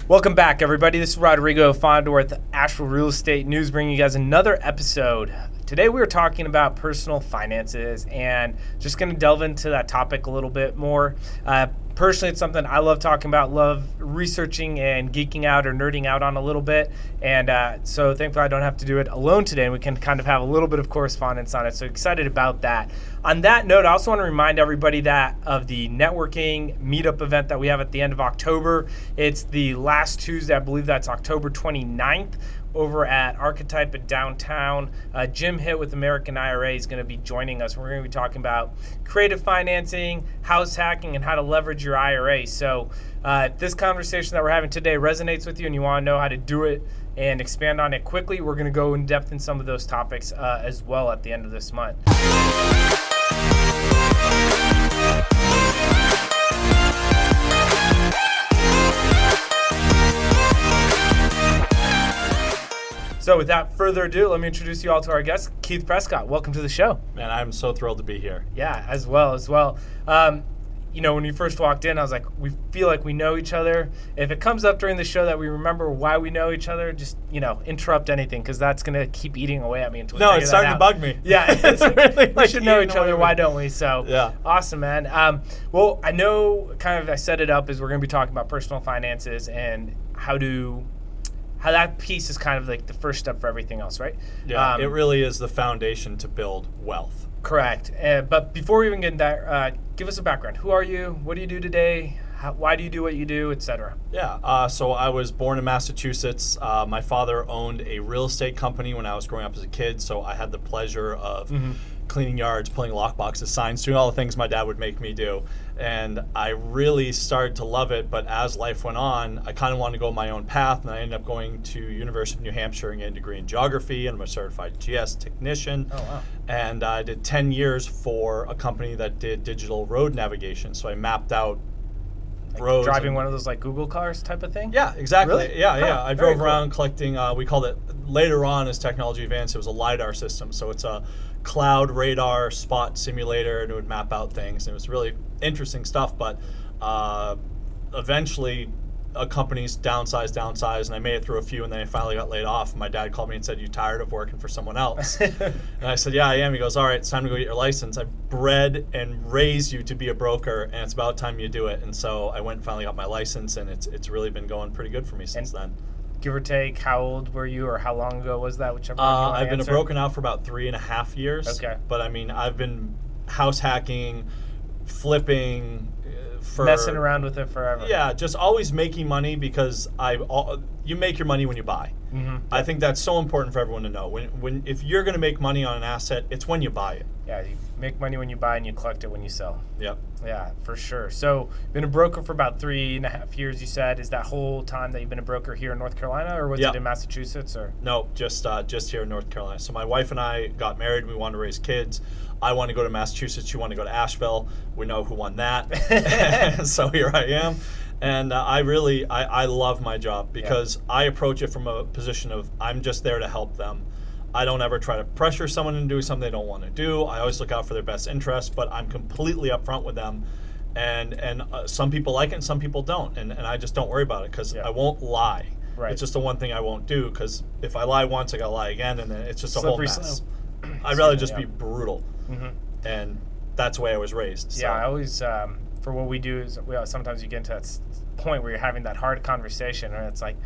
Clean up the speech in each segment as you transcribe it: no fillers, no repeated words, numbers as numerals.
Welcome back, everybody. This is Rodrigo Fondor with Asheville Real Estate News, bringing you guys another episode. Today we are talking about personal finances and just going to delve into that topic a little bit more. Personally, it's something I love talking about, love researching and geeking out or nerding out on a little bit. And so thankfully I don't have to do it alone today, and we can kind of have a little bit of correspondence on it. So excited about that. On that note, I also want to remind everybody that of the networking meetup event that we have at the end of October. It's the last Tuesday, I believe that's October 29th. Over at Archetype in downtown. Jim Hitt with American IRA is going to be joining us. We're going to be talking about creative financing, house hacking, and how to leverage your IRA. So if this conversation that we're having today resonates with you and you want to know how to do it and expand on it quickly, we're going to go in depth in some of those topics as well at the end of this month. So without further ado, let me introduce you all to our guest, Keith Prescott. Welcome to the show. Man, I'm so thrilled to be here. Yeah, as well. When you first walked in, I was like, we feel like we know each other. If it comes up during the show that we remember why we know each other, just, interrupt anything, because that's going to keep eating away at me until we figure that out. No, it's starting to bug me. Yeah, it's really we should know each other. Why don't we? So, yeah. Awesome, man. Well, I know I set it up as we're going to be talking about personal finances and how that piece is kind of like the first step for everything else, right? Yeah, it really is the foundation to build wealth. Correct. But before we even get into that, give us a background. Who are you? What do you do today? Why do you do what you do, etc.? Yeah, so I was born in Massachusetts. My father owned a real estate company when I was growing up as a kid, so I had the pleasure of cleaning yards, pulling lockboxes, signs, doing all the things my dad would make me do. And I really started to love it, but as life went on, I kind of wanted to go my own path, and I ended up going to University of New Hampshire and getting a degree in geography, and I'm a certified GS technician. Oh, wow. And I did 10 years for a company that did digital road navigation, so I mapped out roads. Driving one of those like Google cars type of thing? Yeah, exactly. Really? Yeah. I drove around collecting, we called it, later on as technology advanced, it was a LiDAR system. So it's a cloud radar spot simulator, and it would map out things. And it was really interesting stuff, but eventually companies downsized, and I made it through a few, and then I finally got laid off. My dad called me and said, "You tired of working for someone else?" And I said, "Yeah, I am." He goes, "All right, it's time to go get your license. I bred and raised you to be a broker, and it's about time you do it." And so I went and finally got my license, and it's really been going pretty good for me since then. Give or take, how old were you, or how long ago was that? Whichever one you want to I've been answer. a broker now for about 3.5 years. Okay. But I mean, I've been house hacking, flipping, messing around with it forever. Yeah, just always making money, because you make your money when you buy. Mm-hmm. I think that's so important for everyone to know. If you're going to make money on an asset, it's when you buy it. Yeah, you make money when you buy and you collect it when you sell. Yep. Yeah, for sure. So, been a broker for about 3.5 years, you said. Is that whole time that you've been a broker here in North Carolina, or was it in Massachusetts? Or no, just here in North Carolina. So my wife and I got married. We wanted to raise kids. I wanted to go to Massachusetts. She wanted to go to Asheville. We know who won that. So here I am. And I love my job, because I approach it from a position of I'm just there to help them. I don't ever try to pressure someone into doing something they don't want to do. I always look out for their best interests, but I'm completely upfront with them. And some people like it and some people don't. And I just don't worry about it, because I won't lie. Right. It's just the one thing I won't do, because if I lie once, I got to lie again, and then it's just a whole mess. I'd rather just be brutal. Mm-hmm. And that's the way I was raised. So. Yeah, I always, for what we do, is sometimes you get into that point where you're having that hard conversation, and it's like,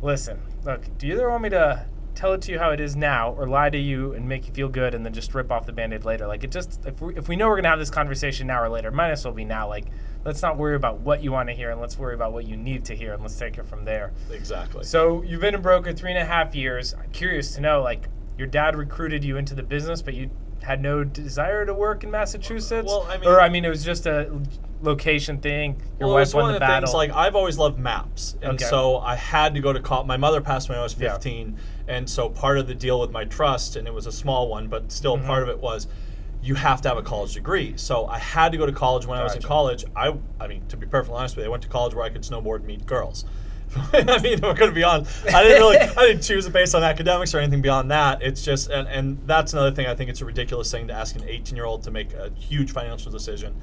listen, look, do you either want me to tell it to you how it is now, or lie to you and make you feel good and then just rip off the Band-Aid later? Like, if we know we're going to have this conversation now or later, it might as well be now. Like, let's not worry about what you want to hear, and let's worry about what you need to hear, and let's take it from there. Exactly. So you've been a broker 3.5 years. I'm curious to know, like, your dad recruited you into the business, but you had no desire to work in Massachusetts? Well, it was just a location thing. Your wife won the battle. Things, like, I've always loved maps, and so I had to go to college. My mother passed when I was 15, and so part of the deal with my trust, and it was a small one, but still part of it was, you have to have a college degree. So I had to go to college. When I was in college, I mean, to be perfectly honest with you, I went to college where I could snowboard and meet girls. I mean, we're going to be honest. I didn't choose it based on academics or anything beyond that. It's just, and that's another thing. I think it's a ridiculous thing to ask an 18-year-old to make a huge financial decision.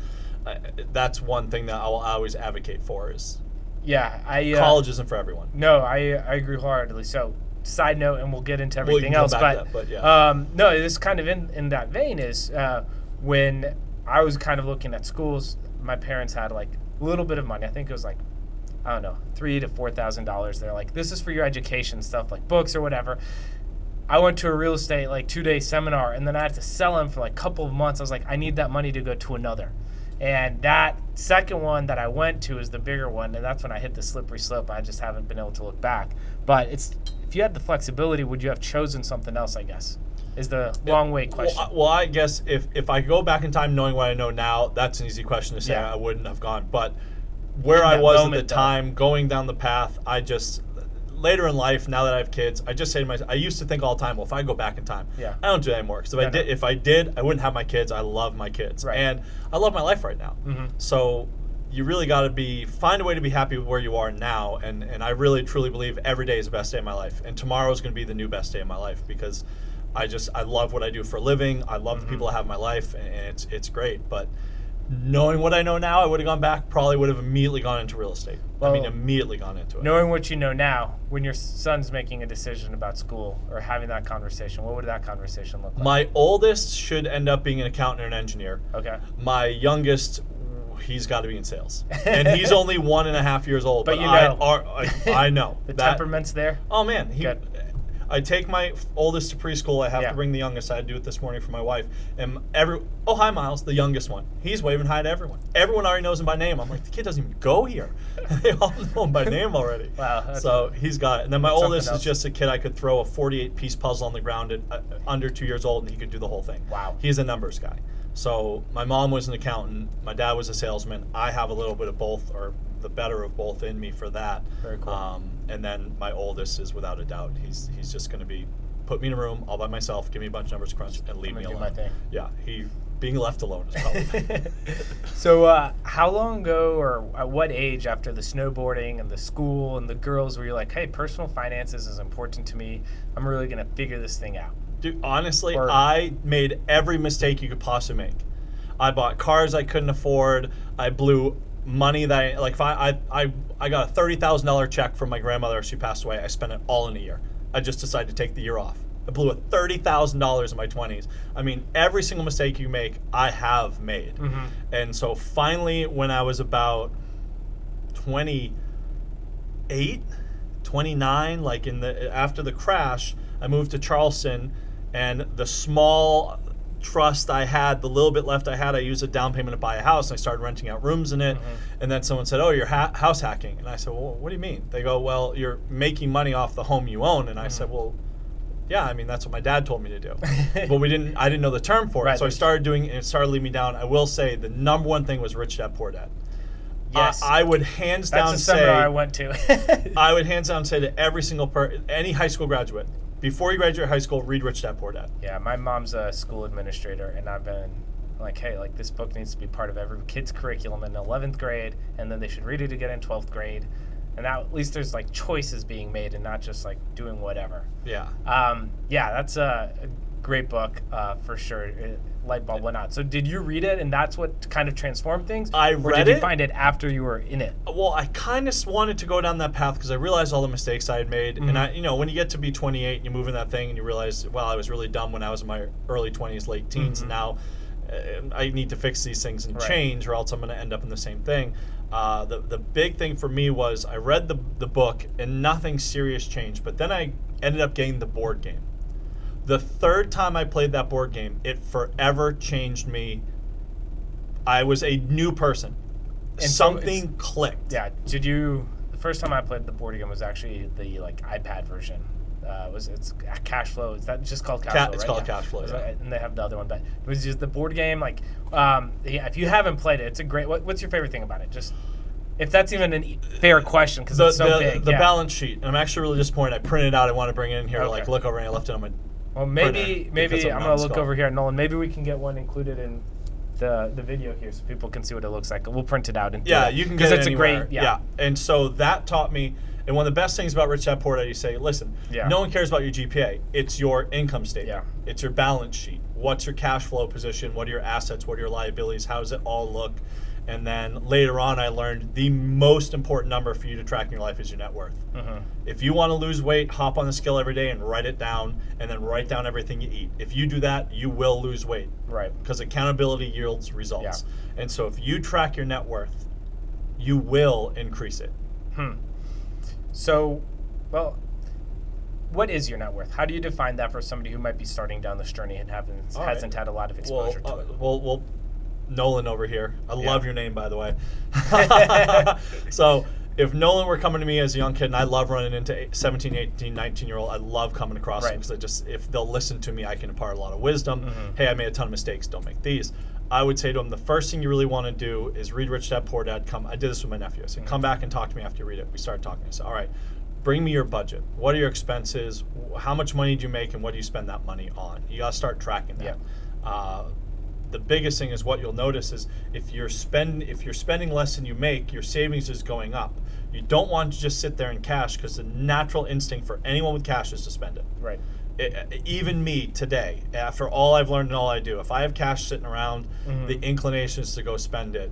That's one thing that I will always advocate for is Yeah, college isn't for everyone. No, I agree wholeheartedly. So, side note, and we'll get into everything else. But yeah. No, this kind of in that vein is when I was kind of looking at schools. My parents had like a little bit of money. I think it was like, I don't know, $3,000 to $4,000. They're like, this is for your education stuff, like books or whatever. I went to a real estate like 2-day seminar, and then I had to sell them for like a couple of months. I was like, I need that money to go to another. And that second one that I went to is the bigger one, and that's when I hit the slippery slope. I just haven't been able to look back. But if you had the flexibility, would you have chosen something else, I guess, is the long way question. Well, I guess if I go back in time knowing what I know now, that's an easy question to say. I wouldn't have gone. But where I was at the time, going down the path, later in life, now that I have kids, I just say to myself, I used to think all the time, well, if I go back in time, I don't do that anymore. Because if I did, I wouldn't have my kids. I love my kids. Right. And I love my life right now. Mm-hmm. So you really got to find a way to be happy with where you are now. And I really, truly believe every day is the best day of my life. And tomorrow is going to be the new best day of my life because I love what I do for a living. I love the people I have in my life, and it's great. But knowing what I know now, I would have gone back, probably would have immediately gone into real estate. Immediately gone into it. Knowing what you know now, when your son's making a decision about school or having that conversation, what would that conversation look like? My oldest should end up being an accountant or an engineer. Okay. My youngest, he's got to be in sales. And he's only 1.5 years old. But you know. I know. The temperament's there? Oh, man. Good. I take my oldest to preschool. I have to bring the youngest. I had to do it this morning for my wife. And hi, Miles, the youngest one. He's waving hi to everyone. Everyone already knows him by name. I'm like, the kid doesn't even go here. They all know him by name already. Wow. So he's got it. And then my oldest is just a kid I could throw a 48-piece puzzle on the ground at under 2 years old, and he could do the whole thing. Wow. He's a numbers guy. So my mom was an accountant. My dad was a salesman. I have a little bit of both, or the better of both in me for that. Very cool. And then my oldest is without a doubt. He's just going to be put me in a room all by myself, give me a bunch of numbers to crunch, and leave me alone. My thing. Yeah, being left alone is probably. So how long ago, or at what age after the snowboarding and the school and the girls, were you like, hey, personal finances is important to me. I'm really going to figure this thing out? Dude, honestly, I made every mistake you could possibly make. I bought cars I couldn't afford. I blew money that I got a $30,000 check from my grandmother. She passed away. I spent it all in a year. I just decided to take the year off. I blew $30,000 in my 20s. I mean, every single mistake you make, I have made. Mm-hmm. And so finally, when I was about 28, 29, like after the crash, I moved to Charleston, and the small trust I had, the little bit left I had, I used a down payment to buy a house, and I started renting out rooms in it. Mm-hmm. And then someone said, oh, you're house hacking. And I said, well, what do you mean? They go, well, you're making money off the home you own. And I said, well, yeah, I mean, that's what my dad told me to do. But I didn't know the term for it. So I started doing it, and it started leading me down. I will say the number one thing was Rich Dad Poor Dad. Yes. I would hands down say. That's the seminar I went to. I would hands down say to every single any high school graduate, before you graduate high school, read Rich Dad Poor Dad. Yeah, my mom's a school administrator, and I've been like, hey, like this book needs to be part of every kid's curriculum in 11th grade, and then they should read it again in 12th grade. And now at least there's like choices being made and not just like doing whatever. Yeah. Yeah, that's a great book for sure. Light bulb went on. So did you read it, and that's what kind of transformed things? I read it. Or did you find it after you were in it? Well, I kind of wanted to go down that path because I realized all the mistakes I had made. Mm-hmm. And when you get to be 28, and you move in that thing, and you realize, well, I was really dumb when I was in my early 20s, late teens, and now I need to fix these things and change, or else I'm going to end up in the same thing. The big thing for me was I read the book, and nothing serious changed. But then I ended up getting the board game. The third time I played that board game, it forever changed me. I was a new person. And something clicked. Yeah. The first time I played the board game was actually the iPad version. It's Cash Flow. Is that just called Cash Flow? It's called Cash Flow. Yeah. And they have the other one, but it was just the board game. If you haven't played it, it's a great. What's your favorite thing about it? Just if that's even a fair question, because it's so big. The balance sheet. And I'm actually really disappointed. I printed it out. I want to bring it in here. Okay. Look over, and I left it on my. Well, maybe I'm gonna look over here, Nolan. Maybe we can get one included in the video here, so people can see what it looks like. We'll print it out and you can get it anywhere. A great And so that taught me. And one of the best things about Rich Dad Poor Dad, you say, listen, no one cares about your GPA. It's your income statement. Yeah. It's your balance sheet. What's your cash flow position? What are your assets? What are your liabilities? How does it all look? And then later on, I learned the most important number for you to track in your life is your net worth. If you want to lose weight, hop on the scale every day and write it down, and then write down everything you eat. If you do that, you will lose weight. Right. Because accountability yields results. Yeah. And so if you track your net worth, you will increase it. So, well, what is your net worth? How do you define that for somebody who might be starting down this journey and hasn't had a lot of exposure to it? Well, Nolan over here. I love your name, by the way. So if Nolan were coming to me as a young kid, and I love running into 17, 18, 19-year-old, I love coming across them because if they'll listen to me, I can impart a lot of wisdom. Hey, I made a ton of mistakes. Don't make these. I would say to them, the first thing you really want to do is read Rich Dad Poor Dad. I did this with my nephew. I said, come back and talk to me after you read it. We started talking. I said, all right, bring me your budget. What are your expenses? How much money do you make, and what do you spend that money on? You got to start tracking that. The biggest thing is what you'll notice is if you're spending less than you make, your savings is going up. You don't want to just sit there in cash because the natural instinct for anyone with cash is to spend it. Right. Even me today, after all I've learned and all I do, if I have cash sitting around, the inclination is to go spend it.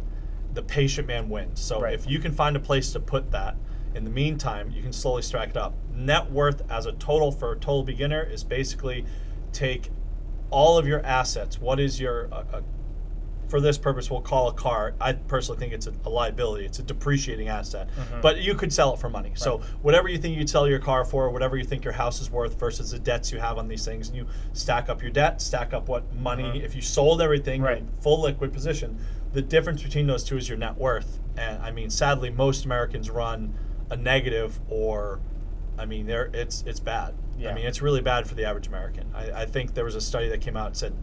The patient man wins. So if you can find a place to put that, in the meantime, you can slowly stack it up. Net worth as a total for a total beginner is basically take all of your assets. What is your, for this purpose, we'll call a car. I personally think it's a liability. It's a depreciating asset. But you could sell it for money. Right. So whatever you think you'd sell your car for, whatever you think your house is worth versus the debts you have on these things, and you stack up your debt, stack up what money, if you sold everything, full liquid position, the difference between those two is your net worth. And I mean, sadly, most Americans run a negative or, I mean, it's bad. Yeah. I mean, it's really bad for the average American. I think there was a study that came out and said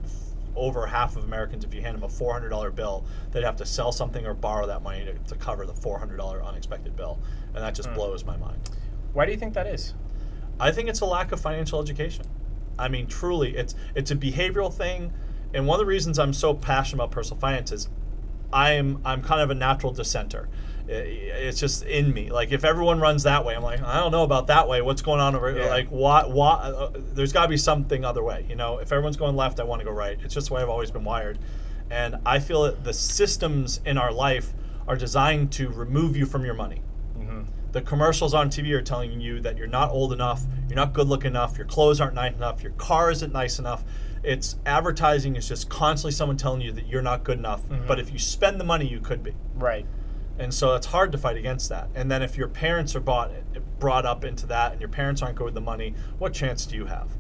over half of Americans, if you hand them a $400 bill, they'd have to sell something or borrow that money to cover the $400 unexpected bill. And that just blows my mind. Why do you think that is? I think it's a lack of financial education. I mean, truly, it's a behavioral thing. And one of the reasons I'm so passionate about personal finance is I'm kind of a natural dissenter. It's just in me. Like if everyone runs that way, I'm like, I don't know about that way. What's going on over here? Like what there's got to be something other way. You know, if everyone's going left, I want to go right. It's just the way I've always been wired. And I feel that the systems in our life are designed to remove you from your money. The commercials on TV are telling you that you're not old enough, you're not good looking enough, your clothes aren't nice enough, your car isn't nice enough. It's advertising is just constantly someone telling you that you're not good enough. But if you spend the money, you could be. Right. And so it's hard to fight against that. And then if your parents are brought up into that and your parents aren't good with the money, what chance do you have?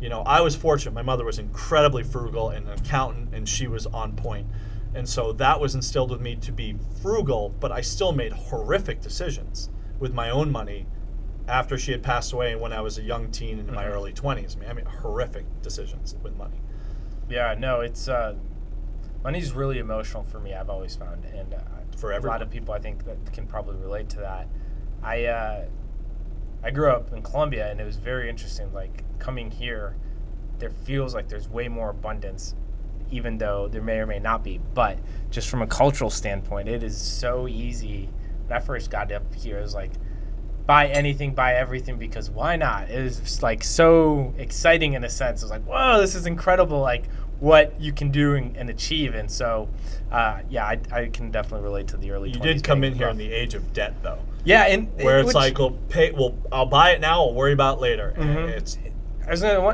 You know, I was fortunate. My mother was incredibly frugal and an accountant, and she was on point. And so that was instilled with me to be frugal, but I still made horrific decisions with my own money after she had passed away and when I was a young teen in my early 20s. I made horrific decisions with money. Yeah, no, it's money's really emotional for me, I've always found. And for everyone. A lot of people I think that can probably relate to that. I grew up in Colombia, and it was very interesting. Like coming here, there feels like there's way more abundance, even though there may or may not be. But just from a cultural standpoint, it is so easy. When I first got up here, it was like, buy anything, buy everything, because why not? It was just like so exciting in a sense. It was like, whoa, this is incredible. Like what you can do and achieve. And so, I can definitely relate to the early 20s. You did come in here in the age of debt, though. Yeah, and where it's like, I'll buy it now, I'll worry about it later. And I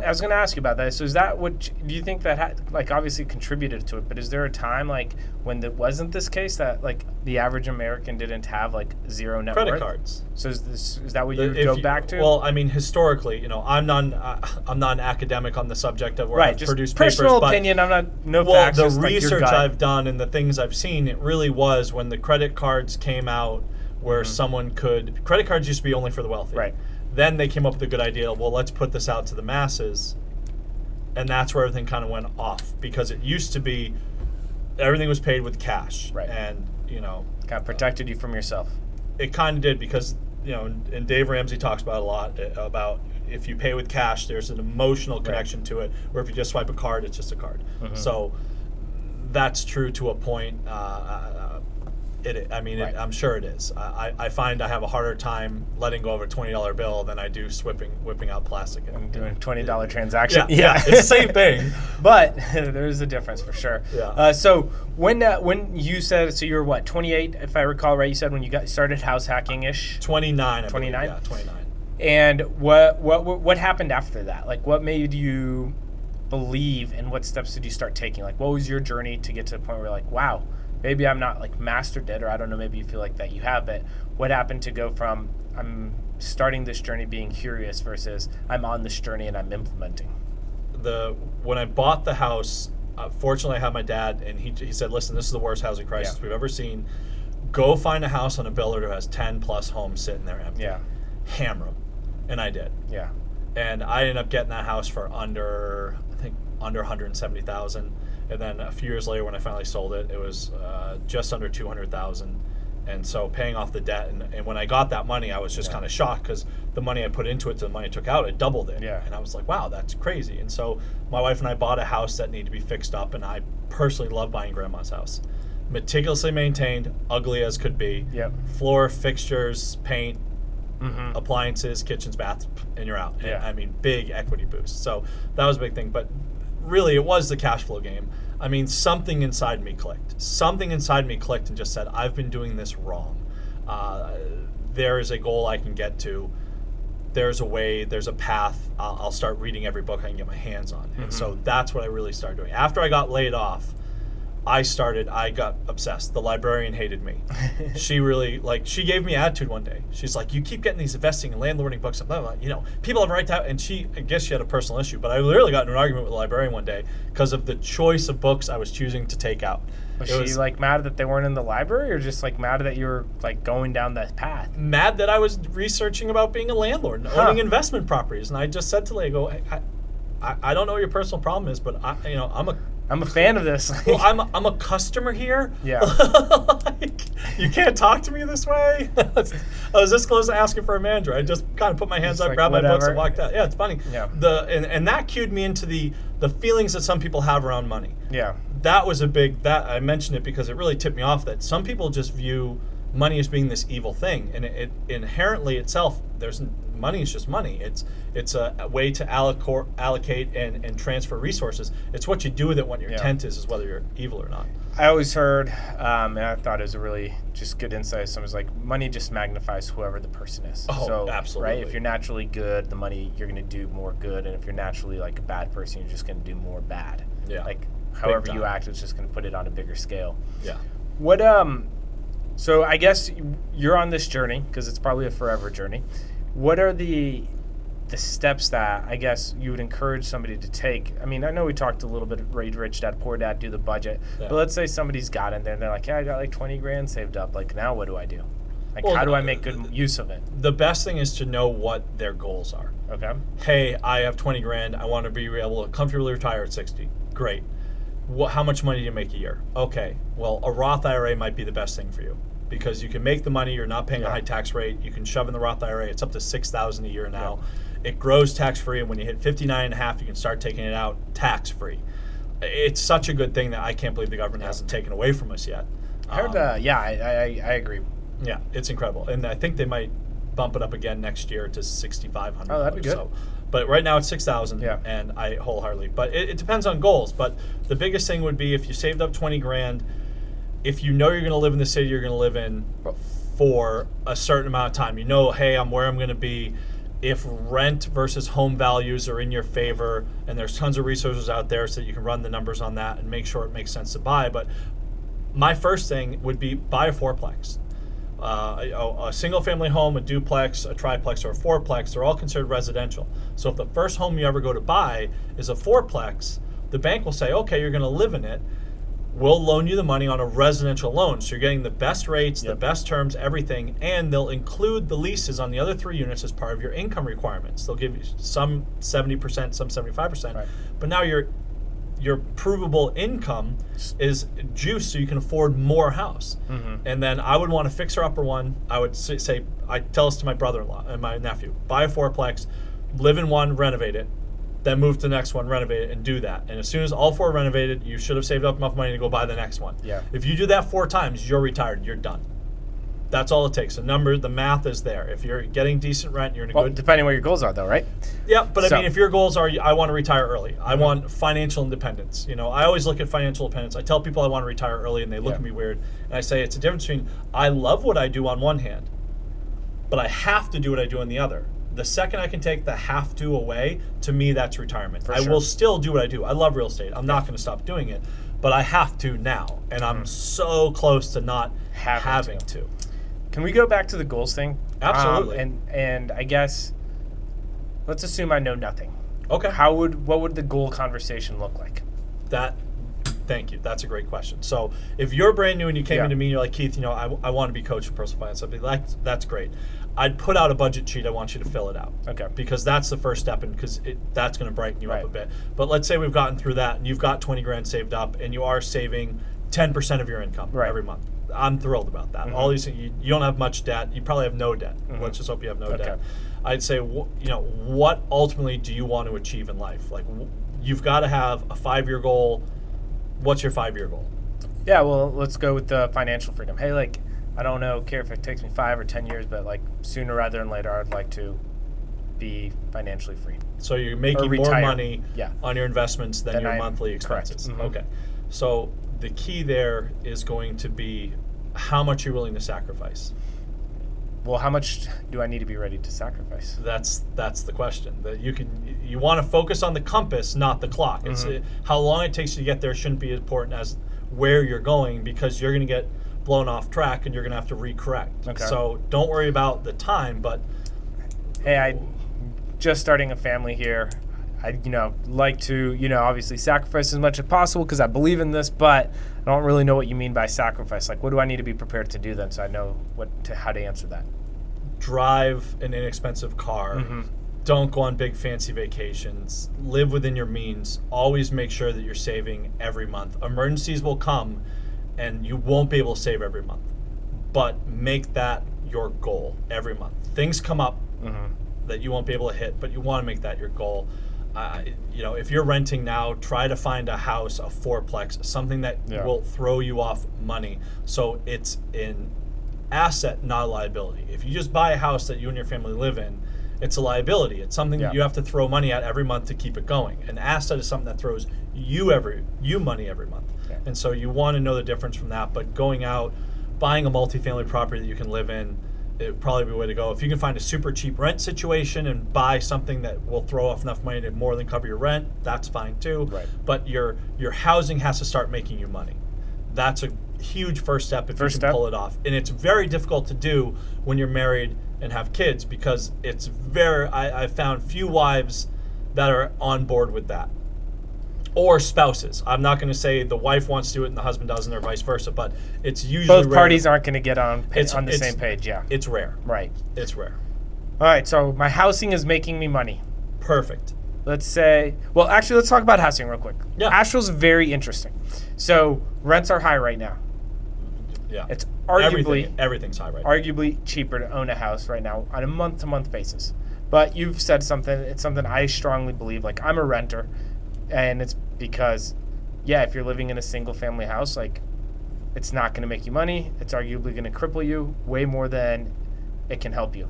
was gonna ask you about that. So is that what do you think that obviously contributed to it? But is there a time like when that wasn't this case that like the average American didn't have like zero net credit worth? cards? So is that what you would go back to? Well, I mean, historically, you know, I'm not an academic on the subject of where I've just produced personal papers, opinion. I'm not facts. Well, the research I've done and the things I've seen, it really was when the credit cards came out, where someone could. Credit cards used to be only for the wealthy. Right. Then they came up with a good idea. Well, let's put this out to the masses, and that's where everything kind of went off, because it used to be everything was paid with cash, right? And you know, kind of protected you from yourself. It kind of did, because you know, and Dave Ramsey talks about a lot about if you pay with cash, there's an emotional connection to it. Where if you just swipe a card, it's just a card. So that's true to a point. I mean, Right. I'm sure it is. I find I have a harder time letting go of a $20 bill than I do whipping out plastic. I'm doing a $20 transaction. Yeah, it's the same thing. But there's a difference for sure. Yeah. So when you said, so you were what, 28, if I recall right, you said when you got started house hacking-ish? 29, I 29? believe. Yeah, 29. And what happened after that? Like, what made you believe, and what steps did you start taking? Like, what was your journey to get to the point where you're like, wow, maybe I'm not like mastered it, or I don't know, maybe you feel like that you have, but what happened to go from I'm starting this journey being curious versus I'm on this journey and I'm implementing? When I bought the house, fortunately I had my dad, and he said, listen, this is the worst housing crisis we've ever seen. Go find a house on a builder who has 10 plus homes sitting there empty. Yeah. Hammer them. And I did. Yeah. And I ended up getting that house for under 170,000. And then a few years later, when I finally sold it, it was just under 200,000. And so paying off the debt, and when I got that money, I was just kind of shocked, because the money I put into it to the money I took out, it doubled it. Yeah. And I was like, wow, that's crazy. And so my wife and I bought a house that needed to be fixed up, and I personally love buying grandma's house. Meticulously maintained, ugly as could be. Yep. Floor, fixtures, paint, Mm-hmm. appliances, kitchens, baths, and you're out. Yeah. I mean, big equity boost. So that was a big thing. But really, it was the cash flow game. I mean, something inside me clicked. Something inside me clicked and just said, I've been doing this wrong. There is a goal I can get to. There's a way, there's a path. I'll start reading every book I can get my hands on. And so that's what I really started doing. After I got laid off, I got obsessed. The librarian hated me. She really, she gave me attitude one day. She's like, you keep getting these investing and landlording books, and blah, blah, blah. People have a right to have, and I guess she had a personal issue, but I literally got in an argument with the librarian one day because of the choice of books I was choosing to take out. Was she mad that they weren't in the library, or just mad that you were going down that path? Mad that I was researching about being a landlord and owning investment properties. And I just said to Lego, I don't know what your personal problem is, but I'm a fan of this. Well, I'm a customer here. Yeah. You can't talk to me this way. I was this close to asking for a manager. I just kind of put my hands up, grabbed my books, and walked out. Yeah, it's funny. Yeah. And that cued me into the feelings that some people have around money. Yeah. That was I mentioned it because it really tipped me off that some people just view money as being this evil thing, and it inherently itself, money is just money. It's a way to allocate and transfer resources. It's what you do with it, what your intent is whether you're evil or not. I always heard, and I thought it was a really just good insight. Someone was like, money just magnifies whoever the person is. Oh, so, absolutely. Right? If you're naturally good, the money, you're going to do more good. And if you're naturally a bad person, you're just going to do more bad. Yeah. However you act, it's just going to put it on a bigger scale. Yeah. What, so I guess you're on this journey, because it's probably a forever journey. What are the steps that I guess you would encourage somebody to take? I mean, I know we talked a little bit of Rich Dad, Poor Dad, do the budget. Yeah. But let's say somebody's got in there and they're like, yeah, I got 20 grand saved up. Now what do I do? How do I make good use of it? The best thing is to know what their goals are. Okay. Hey, I have 20 grand. I want to be able to comfortably retire at 60. Great. How much money do you make a year? Okay. Well, a Roth IRA might be the best thing for you, because you can make the money. You're not paying a high tax rate. You can shove in the Roth IRA. It's up to $6,000 a year now. Yeah. It grows tax-free, and when you hit 59.5, you can start taking it out tax-free. It's such a good thing that I can't believe the government hasn't taken away from us yet. I heard, I agree. Yeah, it's incredible. And I think they might bump it up again next year to $6,500. Oh, that'd be good. So, but right now it's $6,000, yeah. And I wholeheartedly. But it depends on goals. But the biggest thing would be if you saved up 20 grand, if you know you're going to live in the city you're going to live in for a certain amount of time, hey, I'm where I'm going to be. If rent versus home values are in your favor, and there's tons of resources out there so that you can run the numbers on that and make sure it makes sense to buy. But my first thing would be buy a fourplex. A single family home, a duplex, a triplex, or a fourplex, they're all considered residential. So if the first home you ever go to buy is a fourplex, the bank will say, okay, you're going to live in it. We'll loan you the money on a residential loan. So you're getting the best rates, the best terms, everything, and they'll include the leases on the other 3 units as part of your income requirements. They'll give you some 70%, some 75%. Right. But now your provable income is juiced so you can afford more house. Mm-hmm. And then I would want a fixer-upper one. I would say, I tell this to my brother-in-law and my nephew, buy a fourplex, live in one, renovate it, then move to the next one, renovate it, and do that. And as soon as all 4 are renovated, you should have saved up enough money to go buy the next one. Yeah. If you do that 4 times, you're retired. You're done. That's all it takes. The math is there. If you're getting decent rent, you're in a good. Depending on what your goals are, though, right? Yeah, but I mean, if your goals are, I want to retire early. I want financial independence. I always look at financial independence. I tell people I want to retire early, and they look at me weird. And I say it's a difference between I love what I do on one hand, but I have to do what I do on the other. The second I can take the have to away, to me, that's retirement. I will still do what I do. I love real estate. I'm not going to stop doing it, but I have to now, and I'm so close to not having to. Can we go back to the goals thing? Absolutely. And I guess let's assume I know nothing. Okay. What would the goal conversation look like? Thank you. That's a great question. So if you're brand new and you came into me and you're like, Keith, I want to be coach in personal finance, I'd be like, that's great. I'd put out a budget sheet. I want you to fill it out. Okay. Because that's the first step, and because that's going to brighten you up a bit. But let's say we've gotten through that and you've got 20 grand saved up and you are saving 10% of your income every month. I'm thrilled about that. All these things, you don't have much debt. You probably have no debt. Let's just hope you have no debt. I'd say, what ultimately do you want to achieve in life? Like, you've got to have a 5-year goal. What's your 5-year goal? Yeah, well, let's go with the financial freedom. Hey, I don't care if it takes me 5 or 10 years, but sooner rather than later, I'd like to be financially free. So you're making more money on your investments than your monthly expenses. Okay. So the key there is going to be how much you're willing to sacrifice. Well, how much do I need to be ready to sacrifice? That's the question. That you want to focus on the compass, not the clock. It's how long it takes you to get there shouldn't be as important as where you're going, because you're going to get blown off track and you're going to have to recorrect. Okay. So don't worry about the time, but hey, I'm just starting a family here. I like to obviously sacrifice as much as possible because I believe in this, but I don't really know what you mean by sacrifice. What do I need to be prepared to do then, so I know how to answer that? Drive an inexpensive car. Don't go on big fancy vacations. Live within your means. Always make sure that you're saving every month. Emergencies will come and you won't be able to save every month, but make that your goal every month. Things come up that you won't be able to hit, but you want to make that your goal. If you're renting now, try to find a house, a 4-plex, something that will throw you off money. So it's an asset, not a liability. If you just buy a house that you and your family live in, it's a liability. It's something that you have to throw money at every month to keep it going. An asset is something that throws you money every month. Yeah. And so you want to know the difference from that. But going out, buying a multifamily property that you can live in, it would probably be the way to go. If you can find a super cheap rent situation and buy something that will throw off enough money to more than cover your rent, that's fine too. Right. But your housing has to start making you money. That's a huge first step if you can pull it off. And it's very difficult to do when you're married and have kids, because it's I've found few wives that are on board with that. Or spouses. I'm not going to say the wife wants to do it and the husband doesn't, or vice versa, but it's usually both parties aren't going to get on the same page. Yeah, it's rare. Right. It's rare. All right. So my housing is making me money. Perfect. Let's talk about housing real quick. Yeah. Asheville's very interesting. So rents are high right now. Yeah. It's arguably everything's high right now. Arguably cheaper to own a house right now on a month-to-month basis. But you've said something. It's something I strongly believe. I'm a renter. And it's because, if you're living in a single-family house, it's not going to make you money. It's arguably going to cripple you way more than it can help you.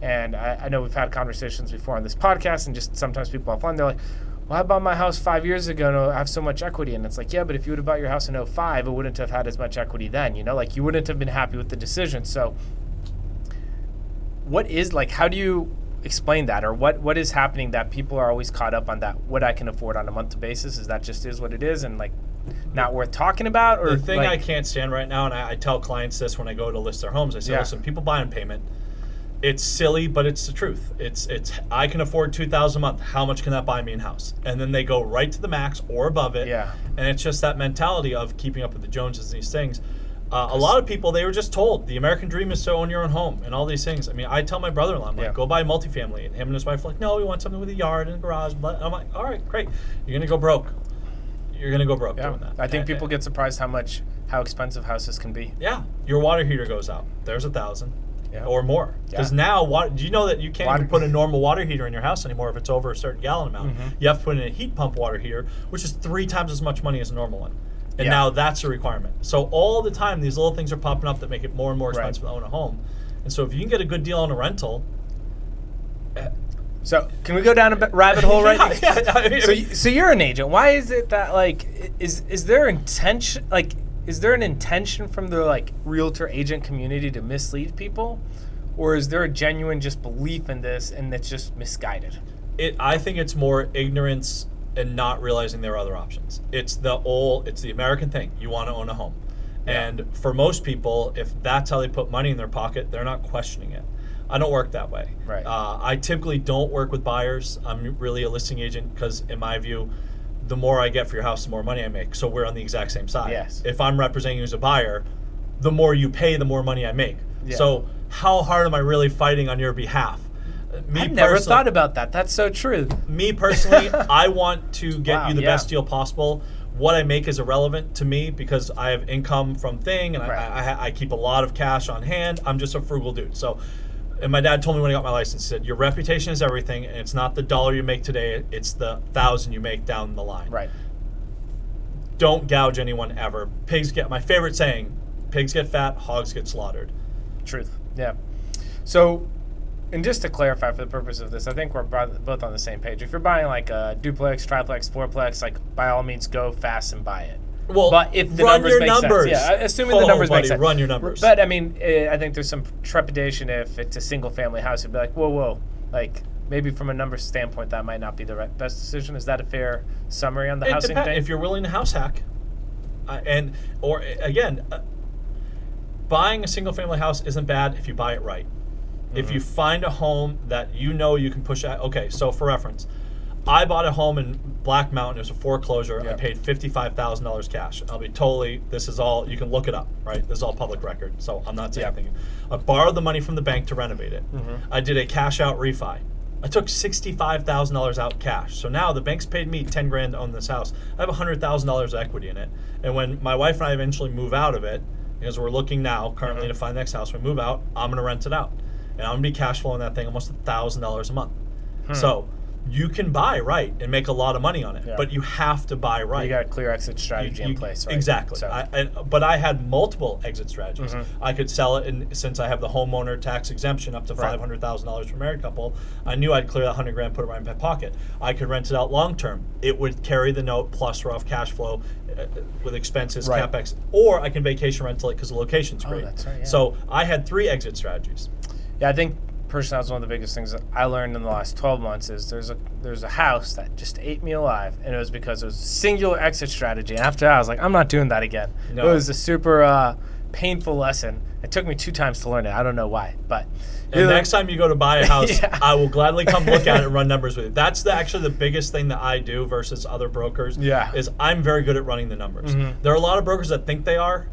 And I know we've had conversations before on this podcast, and just sometimes people offline, they're like, well, I bought my house 5 years ago and I have so much equity. And it's like, yeah, but if you would have bought your house in 2005, it wouldn't have had as much equity then, you wouldn't have been happy with the decision. So how do you explain that, or what is happening that people are always caught up on that, what I can afford on a monthly basis? Is that just is what it is and not worth talking about? Or the thing I can't stand right now, and I tell clients this when I go to list their homes, I say, listen, people buy on payment. It's silly, but it's the truth. It's I can afford $2,000 a month. How much can that buy me in house? And then they go right to the max or above it. Yeah. And it's just that mentality of keeping up with the Joneses and these things. A lot of people, they were just told the American dream is to own your own home and all these things. I mean, I tell my brother-in-law, I'm like, go buy a multifamily. And him and his wife are like, no, we want something with a yard and a garage. And I'm like, all right, great. You're going to go broke. You're going to go broke doing that. I think people get surprised how expensive houses can be. Yeah. Your water heater goes out. There's $1,000. or more. Because now, do you know that you can't even put a normal water heater in your house anymore if it's over a certain gallon amount? You have to put in a heat pump water heater, which is 3 times as much money as a normal one. And now that's a requirement. So all the time, these little things are popping up that make it more and more expensive to own a home. And so if you can get a good deal on a rental... So can we go down a rabbit hole right now? I mean, So you're an agent. Why is it that, like, is there intention, like, is there an intention from the, like, realtor agent community to mislead people? Or is there a genuine just belief in this and it's just misguided? I think it's more ignorance and not realizing there are other options. It's the American thing. You want to own a home. And for most people, if that's how they put money in their pocket, they're not questioning it. I don't work that way. Right. I typically don't work with buyers. I'm really a listing agent because, in my view, the more I get for your house, the more money I make. So we're on the exact same side. Yes. If I'm representing you as a buyer, the more you pay, the more money I make. Yeah. So how hard am I really fighting on your behalf? I've never thought about that. That's so true. Me personally, I want to get you the best deal possible. What I make is irrelevant to me because I have income from thing, and I keep a lot of cash on hand. I'm just a frugal dude. So. And my dad told me when I got my license, he said, your reputation is everything, and it's not the dollar you make today, it's the 1,000 you make down the line. Right. Don't gouge anyone ever. My favorite saying, pigs get fat, hogs get slaughtered. Truth. Yeah. So, and just to clarify for the purpose of this, I think we're both on the same page. If you're buying like a duplex, triplex, fourplex, like by all means go fast and buy it. Well, but if the run numbers your make numbers. sense. Yeah, assuming the numbers make sense. Run your numbers. But I mean, I think there's some trepidation if it's a single family house. It'd be like, whoa. Like maybe from a numbers standpoint, that might not be the best decision. Is that a fair summary on the housing thing? If you're willing to house hack, buying a single family house isn't bad if you buy it right. If you find a home that you know you can push out. Okay, so for reference, I bought a home in Black Mountain. It was a foreclosure. I paid $55,000 cash. This is all, you can look it up, right? This is all public record, so I'm not saying anything. I borrowed the money from the bank to renovate it. I did a cash out refi. I took $65,000 out cash. So now the bank's paid me $10,000 to own this house. I have $100,000 of equity in it. And when my wife and I eventually move out of it, because we're looking now currently to find the next house, when we move out, I'm going to rent it out. And I'm going to be cash flowing that thing almost $1,000 a month. So you can buy right and make a lot of money on it, but you have to buy right. You got a clear exit strategy in place, right? Exactly. So. But I had multiple exit strategies. I could sell it, and since I have the homeowner tax exemption up to $500,000 for a married couple, I knew I'd clear that $100,000, put it right in my pocket. I could rent it out long term. It would carry the note plus rough cash flow with expenses, capex, or I can vacation rental it because the location's great. That's right, So I had 3 exit strategies. Yeah, I think personally, that's one of the biggest things that I learned in the last 12 months is there's a house that just ate me alive, and it was because it was a singular exit strategy. And after that, I was like, I'm not doing that again. No. It was a super painful lesson. It took me 2 times to learn it. I don't know why, but next time you go to buy a house, I will gladly come look at it and run numbers with you. That's actually the biggest thing that I do versus other brokers. Is I'm very good at running the numbers. There are a lot of brokers that think they are,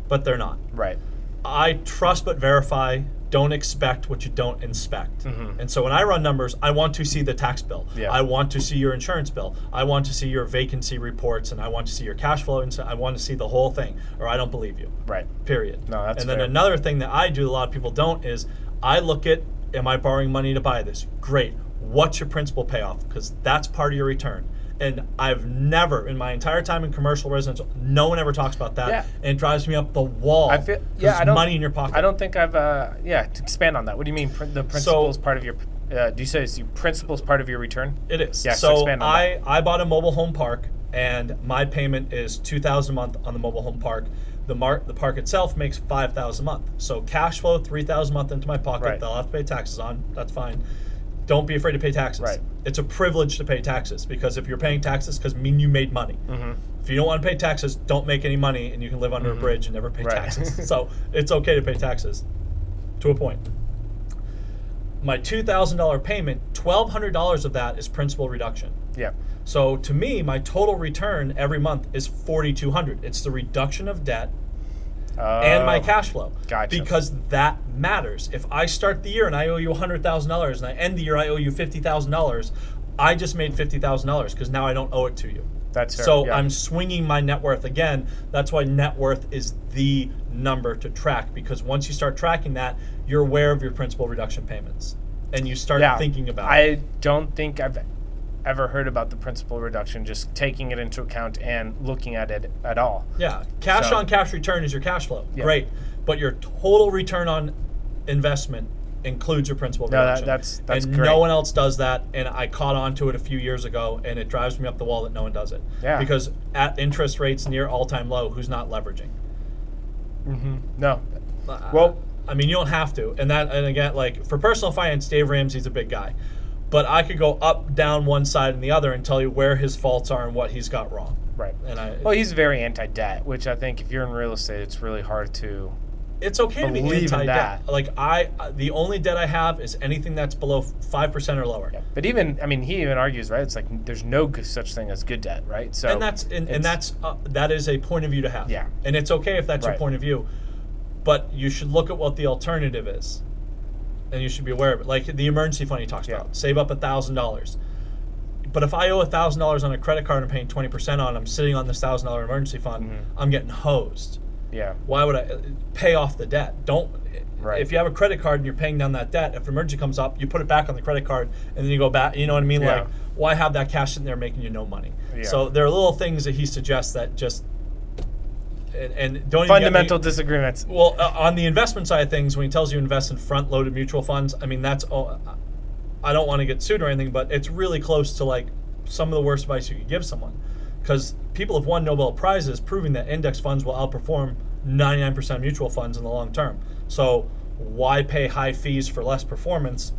but they're not. Right. I trust but verify. Don't expect what you don't inspect. And so when I run numbers, I want to see the tax bill. I want to see your insurance bill. I want to see your vacancy reports, and I want to see your cash flow. And I want to see the whole thing, or I don't believe you. Right. Period. No, that's And then fair. another thing that I do, a lot of people don't, is I look at, am I borrowing money to buy this? Great. What's your principal payoff? Because that's part of your return. And I've never, in my entire time in commercial residential, no one ever talks about that. And it drives me up the wall. I feel, there's money in your pocket. I don't think I've, to expand on that. What do you mean the principal is part of your, do you say your principal is part of your return? It is. Yeah, so expand on that. I bought a mobile home park, and my payment is $2,000 a month on the mobile home park. The park itself makes $5,000 a month. So cash flow, $3,000 a month into my pocket. They'll have to pay taxes on. That's fine. Don't be afraid to pay taxes. Right. It's a privilege to pay taxes, because if you're paying taxes, because you made money. If you don't want to pay taxes, don't make any money, and you can live under a bridge and never pay taxes. So it's okay to pay taxes to a point. My $2,000 payment, $1,200 of that is principal reduction. Yeah. So to me, my total return every month is $4,200. It's the reduction of debt and my cash flow. Gotcha. Because that matters. If I start the year and I owe you $100,000 and I end the year I owe you $50,000, I just made $50,000 because now I don't owe it to you. That's fair. So Yeah. I'm swinging my net worth again. That's why net worth is the number to track, because once you start tracking that, you're aware of your principal reduction payments, and you start thinking about it. I don't think I've ever heard about the principal reduction, just taking it into account and looking at it at all. Yeah, cash on cash return is your cash flow. Yeah. Great, but your total return on investment includes your principal reduction. That's and great. no one else does that, and I caught on to it a few years ago, and it drives me up the wall that no one does it. Yeah. Because at interest rates near all-time low, who's not leveraging? No. Well, I mean, you don't have to. And again, like for personal finance, Dave Ramsey's a big guy. But I could go up, down one side and the other and tell you where his faults are and what he's got wrong. right. And Well, he's very anti-debt, which I think if you're in real estate, it's really hard to. it's okay to be Believe in anti-debt. that. Like the only debt I have is anything that's below 5% or lower. Yeah. But even, I mean, he even argues, right? It's like there's no such thing as good debt, right? So That is a point of view to have. Yeah. And it's okay if that's your Right. point of view, but you should look at what the alternative is, and you should be aware of it. Like the emergency fund he talks about, save up $1,000. But if I owe $1,000 on a credit card and I'm paying 20% on, I'm sitting on this $1,000 emergency fund, I'm getting hosed. Yeah. Why would I pay off the debt? Don't. Right. If you have a credit card and you're paying down that debt, if an emergency comes up, you put it back on the credit card and then you go back. You know what I mean? Yeah. Like, why have that cash sitting there making you no money? Yeah. So there are little things that he suggests that just and don't Fundamental even get me, disagreements. well, on the investment side of things, when he tells you invest in front-loaded mutual funds, I mean that's all. I don't want to get sued or anything, but it's really close to like some of the worst advice you could give someone, because people have won Nobel Prizes proving that index funds will outperform 99% of mutual funds in the long term. So why pay high fees for less performance?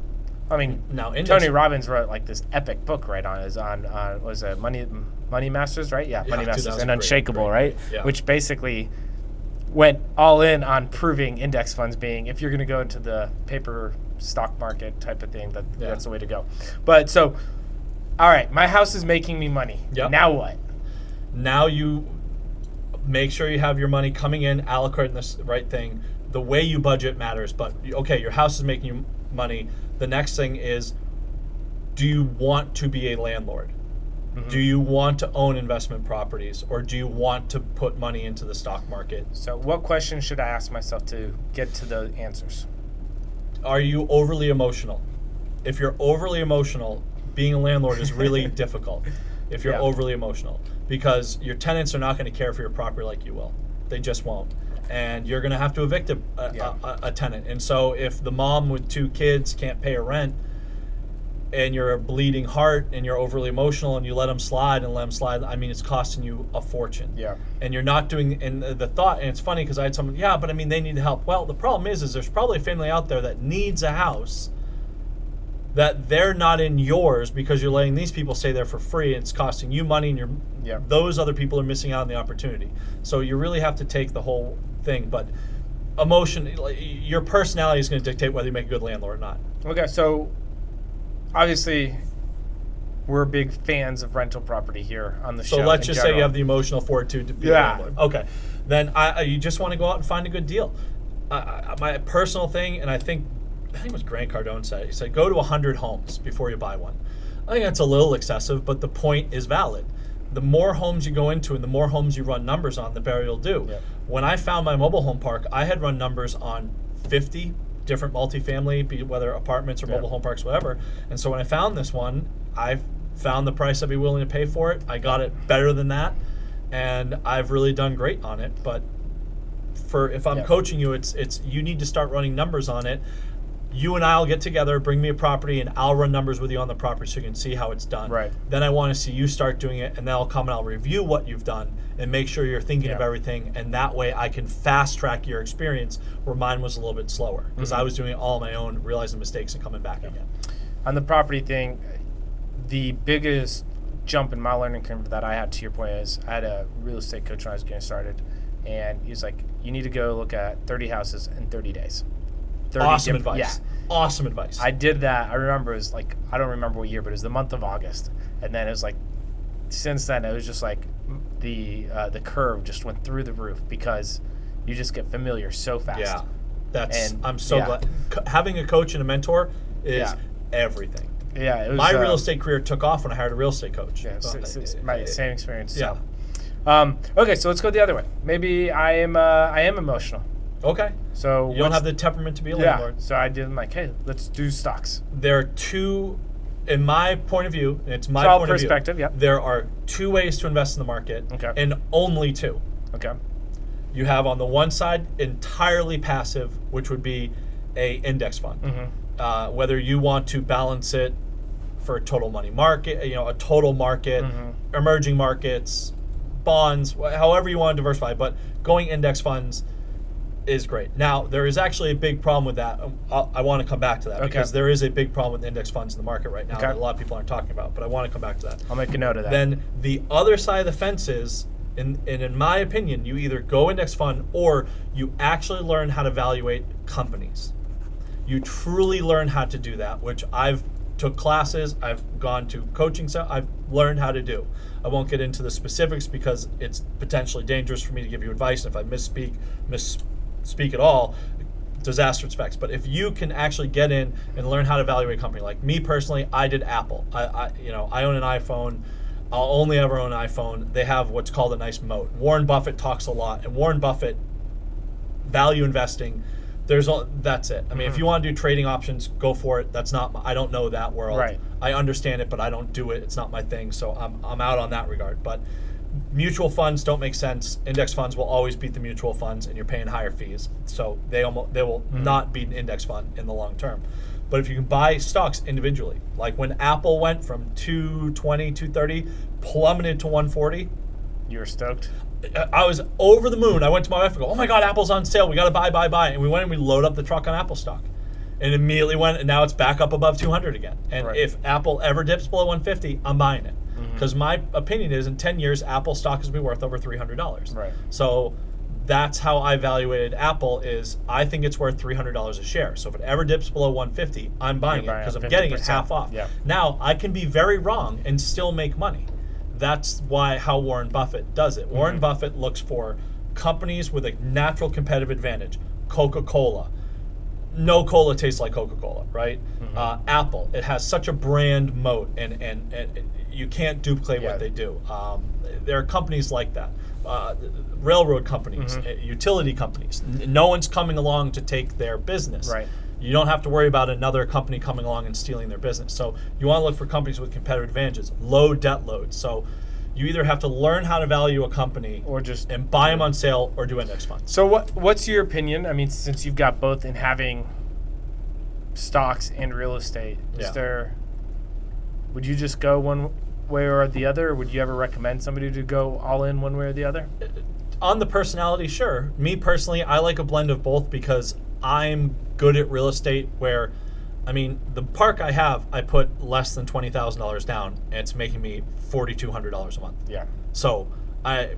I mean, Now, index- Tony Robbins wrote like this epic book, right? Was it Money Masters, right? Yeah, Money Masters 2000, and great, Unshakable, great, right? yeah. Which basically went all in on proving index funds being, if you're going to go into the paper stock market type of thing, that's the way to go. But so, all right, my house is making me money. Yep. Now what? Now you make sure you have your money coming in, allocating this right thing. The way you budget matters, but okay, your house is making you money. The next thing is, do you want to be a landlord? Do you want to own investment properties, or do you want to put money into the stock market? So what questions should I ask myself to get to the answers? Are you overly emotional? If you're overly emotional, being a landlord is really difficult. If you're overly emotional, because your tenants are not going to care for your property like you will. They just won't. And you're going to have to evict a tenant. And so if the mom with 2 kids can't pay her rent, and you're a bleeding heart and you're overly emotional and you let them slide, I mean, it's costing you a fortune. Yeah. And you're not doing, and the thought, and it's funny because I had someone, but I mean, they need help. Well, the problem is there's probably a family out there that needs a house that they're not in yours because you're letting these people stay there for free, and it's costing you money, and those other people are missing out on the opportunity. So you really have to take the whole thing. But emotion, your personality is going to dictate whether you make a good landlord or not. Okay, so obviously we're big fans of rental property here on the show. So let's in just say you general. have the emotional fortitude to be a landlord. Okay, then you just want to go out and find a good deal. My personal thing, and I think it was Grant Cardone said, he said, go to 100 homes before you buy one. I think that's a little excessive, but the point is valid. The more homes you go into and the more homes you run numbers on, the better you'll do. Yeah. When I found my mobile home park, I had run numbers on 50 different multifamily, whether apartments or mobile home parks, whatever. And so when I found this one, I found the price I'd be willing to pay for it. I got it better than that, and I've really done great on it. But if I'm coaching you, it's you need to start running numbers on it. You and I will get together, bring me a property, and I'll run numbers with you on the property so you can see how it's done. Right. Then I want to see you start doing it, and then I'll come and I'll review what you've done and make sure you're thinking of everything. And that way I can fast track your experience where mine was a little bit slower because I was doing it all on my own, realizing mistakes and coming back again. On the property thing, the biggest jump in my learning curve that I had, to your point, is I had a real estate coach when I was getting started, and he was like, you need to go look at 30 houses in 30 days. Awesome advice. Yeah. Awesome advice. I did that. I remember it was like, I don't remember what year, but it was the month of August. And then it was like, since then, it was just like the curve just went through the roof because you just get familiar so fast. Yeah. I'm so glad. Having a coach and a mentor is everything. Yeah, it was, my real estate career took off when I hired a real estate coach. Yeah, same experience. Yeah. So. Okay, so let's go the other way. Maybe I am emotional. Okay. So you don't have the temperament to be a yeah. landlord. So I did like, hey, let's do stocks. There are two, in my point of view, and it's my Trial point perspective, of view. yeah. There are two ways to invest in the market, and only two. Okay. You have on the one side entirely passive, which would be a index fund. Mm-hmm. Whether you want to balance it for a total money market, a total market, emerging markets, bonds, however you want to diversify, but going index funds is great. Now, there is actually a big problem with that. I want to come back to that because there is a big problem with index funds in the market right now that a lot of people aren't talking about, but I want to come back to that. I'll make a note of that. Then the other side of the fence is, in my opinion, you either go index fund or you actually learn how to evaluate companies. You truly learn how to do that, which I've took classes, I've gone to coaching, so I've learned how to do. I won't get into the specifics because it's potentially dangerous for me to give you advice, and if I misspeak at all, disaster effects. But if you can actually get in and learn how to evaluate a company, like me personally, I did Apple. I own an iPhone. I'll only ever own an iPhone. They have what's called a nice moat. Warren Buffett talks a lot, and Warren Buffett, value investing, that's it. I mean, if you want to do trading options, go for it. I don't know that world. Right. I understand it, but I don't do it. It's not my thing, so I'm out on that regard. But mutual funds don't make sense. Index funds will always beat the mutual funds, and you're paying higher fees. So they will not beat an index fund in the long term. But if you can buy stocks individually, like when Apple went from 220, 230, plummeted to 140. You were stoked? I was over the moon. I went to my wife and go, oh my God, Apple's on sale. We got to buy. And we went and we load up the truck on Apple stock. And immediately went, and now it's back up above 200 again. And if Apple ever dips below 150, I'm buying it. Because my opinion is in 10 years, Apple stock is going to be worth over $300. Right. So that's how I evaluated Apple is I think it's worth $300 a share. So if it ever dips below 150, I'm buying it because I'm getting it half off. Yeah. Now, I can be very wrong and still make money. That's how Warren Buffett does it. Warren Buffett looks for companies with a natural competitive advantage. Coca-Cola. No cola tastes like Coca-Cola, right? Apple. It has such a brand moat, and you can't duplicate what they do. There are companies like that. Railroad companies, utility companies. No one's coming along to take their business. Right. You don't have to worry about another company coming along and stealing their business. So you want to look for companies with competitive advantages, low debt loads. So you either have to learn how to value a company and buy them on sale or do index funds. So what's your opinion? I mean, since you've got both in having stocks and real estate, would you just go one way or the other, or would you ever recommend somebody to go all in one way or the other? On the personality, sure. Me personally, I like a blend of both because I'm good at real estate where, the park I have, I put less than $20,000 down, and it's making me $4,200 a month. Yeah. So I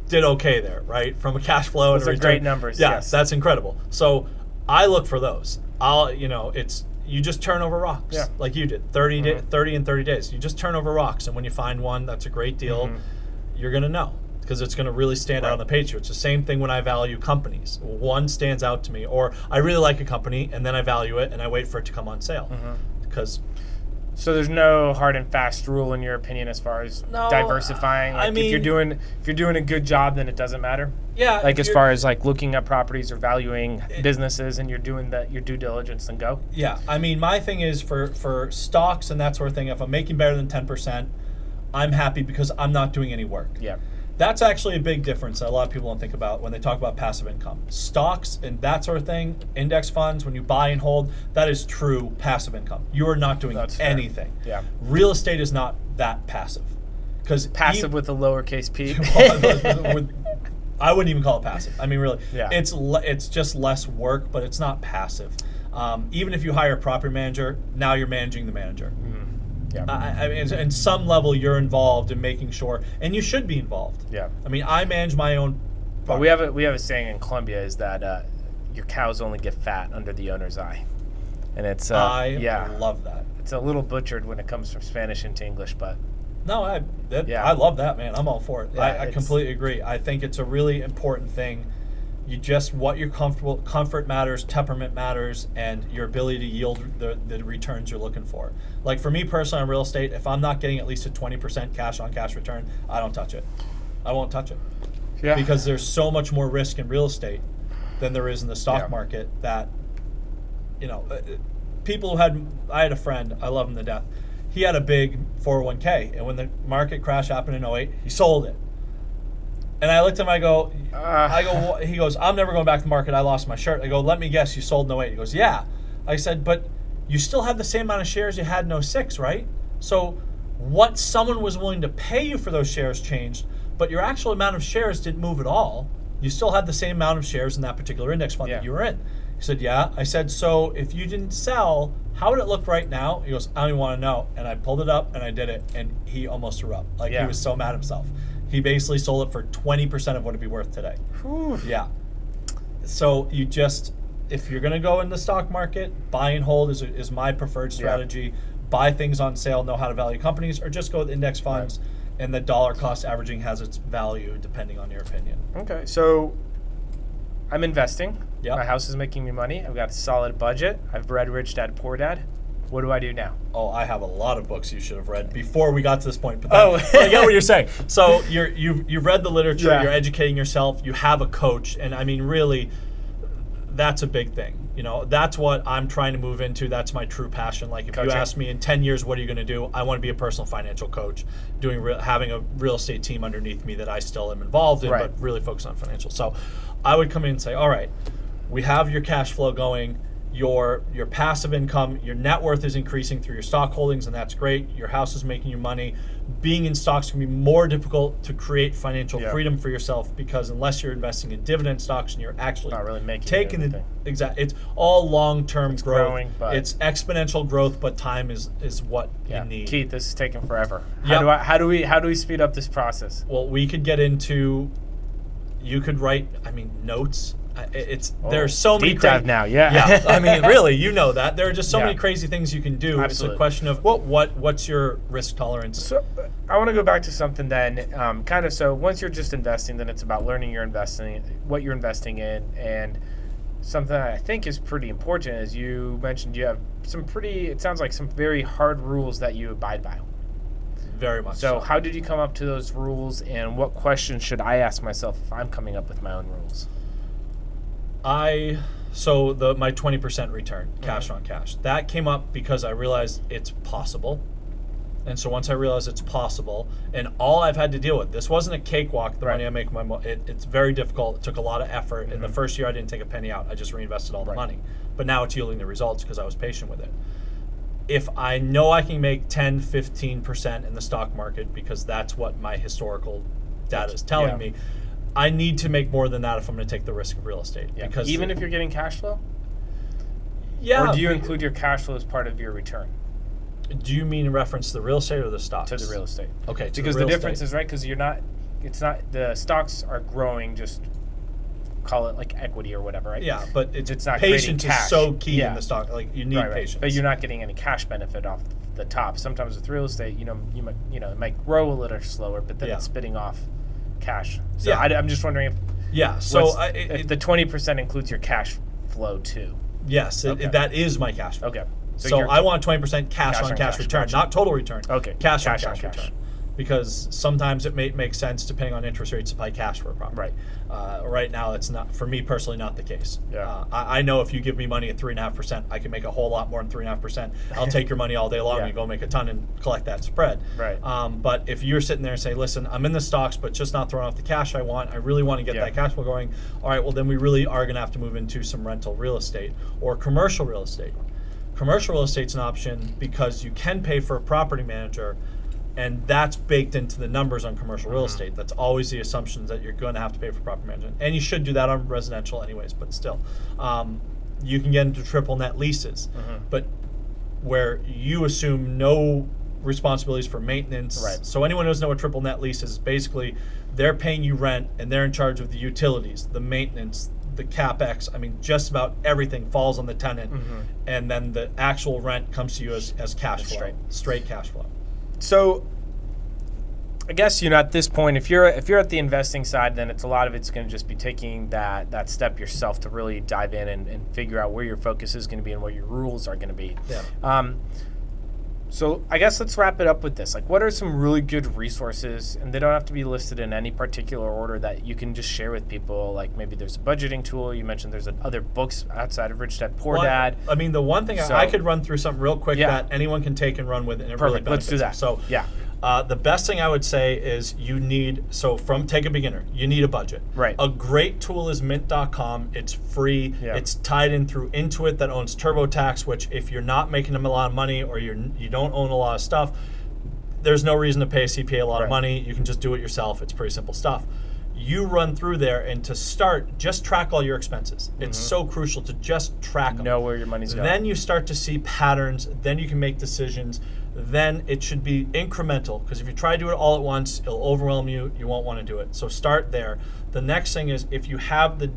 did okay there, right? From a cash flow. Those are great numbers. Yeah, yes. That's incredible. So I look for those. You just turn over rocks, like you did, 30 and 30 days. You just turn over rocks, and when you find one that's a great deal, you're going to know because it's going to really stand out on the page. It's the same thing when I value companies. One stands out to me, or I really like a company, and then I value it, and I wait for it to come on sale. So there's no hard and fast rule in your opinion as far as diversifying. Like if you're doing a good job, then it doesn't matter. Yeah. Like as far as like looking at properties or valuing businesses, and you're doing your due diligence, then go. Yeah. My thing is for stocks and that sort of thing. If I'm making better than 10%, I'm happy because I'm not doing any work. Yeah. That's actually a big difference that a lot of people don't think about when they talk about passive income. Stocks and that sort of thing, index funds, when you buy and hold, that is true passive income. You are not doing anything. Yeah. Real estate is not that passive. Passive with a lowercase p. I wouldn't even call it passive. Really. Yeah. It's just less work, but it's not passive. Even if you hire a property manager, now you're managing the manager. Yeah. In some level, you're involved in making sure, and you should be involved. Yeah. I manage my own. But we have a saying in Colombia is that your cows only get fat under the owner's eye, and it's I love that. It's a little butchered when it comes from Spanish into English, but no, I love that, man. I'm all for it. Yeah, I completely agree. I think it's a really important thing. You just, what you're comfortable, comfort matters, temperament matters, and your ability to yield the returns you're looking for. Like for me personally on real estate, if I'm not getting at least a 20% cash on cash return, I don't touch it. I won't touch it. Yeah. Because there's so much more risk in real estate than there is in the stock market that, people who I had a friend, I love him to death. He had a big 401k, and when the market crash happened in 2008, he sold it. And I looked at him, I go, he goes, I'm never going back to the market. I lost my shirt. I go, let me guess, you sold in 2008. He goes, yeah. I said, but you still had the same amount of shares you had in 2006, right? So what someone was willing to pay you for those shares changed, but your actual amount of shares didn't move at all. You still had the same amount of shares in that particular index fund that you were in. He said, yeah. I said, so if you didn't sell, how would it look right now? He goes, I don't even want to know. And I pulled it up and I did it, and he almost threw up. He was so mad at himself. He basically sold it for 20% of what it'd be worth today. Whew. Yeah. So you just, if you're going to go in the stock market, buy and hold is my preferred strategy. Yeah. Buy things on sale, know how to value companies, or just go with index funds. Right. And the dollar cost averaging has its value depending on your opinion. Okay, so I'm investing. Yep. My house is making me money. I've got a solid budget. I've read Rich Dad Poor Dad. What do I do now? Oh, I have a lot of books you should have read before we got to this point. But I get what you're saying. So you've read the literature. Yeah. You're educating yourself. You have a coach, and I mean, really, that's a big thing. That's what I'm trying to move into. That's my true passion. Like if Coaching. You ask me in 10 years, what are you going to do? I want to be a personal financial coach, having a real estate team underneath me that I still am involved in, but really focus on financial. So I would come in and say, all right, we have your cash flow going. Your passive income, your net worth is increasing through your stock holdings, and that's great. Your house is making you money. Being in stocks can be more difficult to create financial freedom for yourself, because unless you're investing in dividend stocks and you're actually not really taking it's all long-term growth. Growing, but it's exponential growth, but time is what you need. Keith, this is taking forever. Yep. How do we speed up this process? Well, we could get into. You could write, notes. There's so many deep dive now, yeah. I mean, really, that there are just so many crazy things you can do. Absolutely. It's a question of what's your risk tolerance. So I want to go back to something then, so once you're just investing, then it's about learning what you're investing in, and something that I think is pretty important is you mentioned you have it sounds like some very hard rules that you abide by. Very much so. How did you come up to those rules, and what questions should I ask myself if I'm coming up with my own rules? My 20% return, cash on cash, that came up because I realized it's possible. And so once I realized it's possible, and all I've had to deal with, this wasn't a cakewalk, the money I make, it's very difficult. It took a lot of effort. Mm-hmm. In the first year, I didn't take a penny out. I just reinvested all the money. But now it's yielding the results because I was patient with it. If I know I can make 10, 15% in the stock market, because that's what my historical data is telling me, I need to make more than that if I'm going to take the risk of real estate. Yeah. Because even if you're getting cash flow? Yeah. Or do you include your cash flow as part of your return? Do you mean in reference to the real estate or the stocks? To the real estate. Okay. Because the difference is, because the stocks are growing, just call it like equity or whatever, right? Yeah, but it's not patience is so key in the stock. Like you need patience. But you're not getting any cash benefit off the top. Sometimes with real estate, it might grow a little slower, but then it's spitting off cash. So I'm just wondering if if the 20% includes your cash flow too. Yes, that is my cash flow. Okay. So I want 20% cash on cash return, not total return. Okay. Cash on cash return. Because sometimes it may make sense, depending on interest rates, to buy cash for a property. Right. Right now, it's not, for me personally, not the case. Yeah. I know if you give me money at 3.5%, I can make a whole lot more than 3.5%. I'll take your money all day long and go make a ton and collect that spread. Right. But if you're sitting there and say, listen, I'm in the stocks, but just not throwing off the cash I want, I really want to get that cash flow going. All right, well, then we really are going to have to move into some rental real estate or commercial real estate. Commercial real estate's an option because you can pay for a property manager, and that's baked into the numbers on commercial real estate. That's always the assumption that you're going to have to pay for property management. And you should do that on residential anyways, but still. You can get into triple net leases, but where you assume no responsibilities for maintenance. Right. So anyone who doesn't know what triple net lease is, basically they're paying you rent and they're in charge of the utilities, the maintenance, the CapEx. I mean, just about everything falls on the tenant, and then the actual rent comes to you as cash flow, straight cash flow. So I guess, at this point, if you're at the investing side, then it's going to just be taking that step yourself to really dive in and figure out where your focus is going to be and what your rules are going to be. Yeah. So I guess let's wrap it up with this. Like, what are some really good resources, and they don't have to be listed in any particular order, that you can just share with people? Like, maybe there's a budgeting tool. You mentioned there's other books outside of Rich Dad Poor Dad. I mean, the one thing I could run through something real quick that anyone can take and run with, and it really benefits. Let's do that. So the best thing I would say is take a beginner, you need a budget. Right. A great tool is mint.com. It's free. Yeah. It's tied in through Intuit that owns TurboTax, which if you're not making them a lot of money or you don't own a lot of stuff, there's no reason to pay a CPA a lot of money. You can just do it yourself. It's pretty simple stuff. You run through there, and to start, just track all your expenses. It's so crucial to just track them. Know where your money's going. Then you start to see patterns. Then you can make decisions. Then it should be incremental, because if you try to do it all at once, it'll overwhelm you. You won't want to do it. So start there. The next thing is, if you have the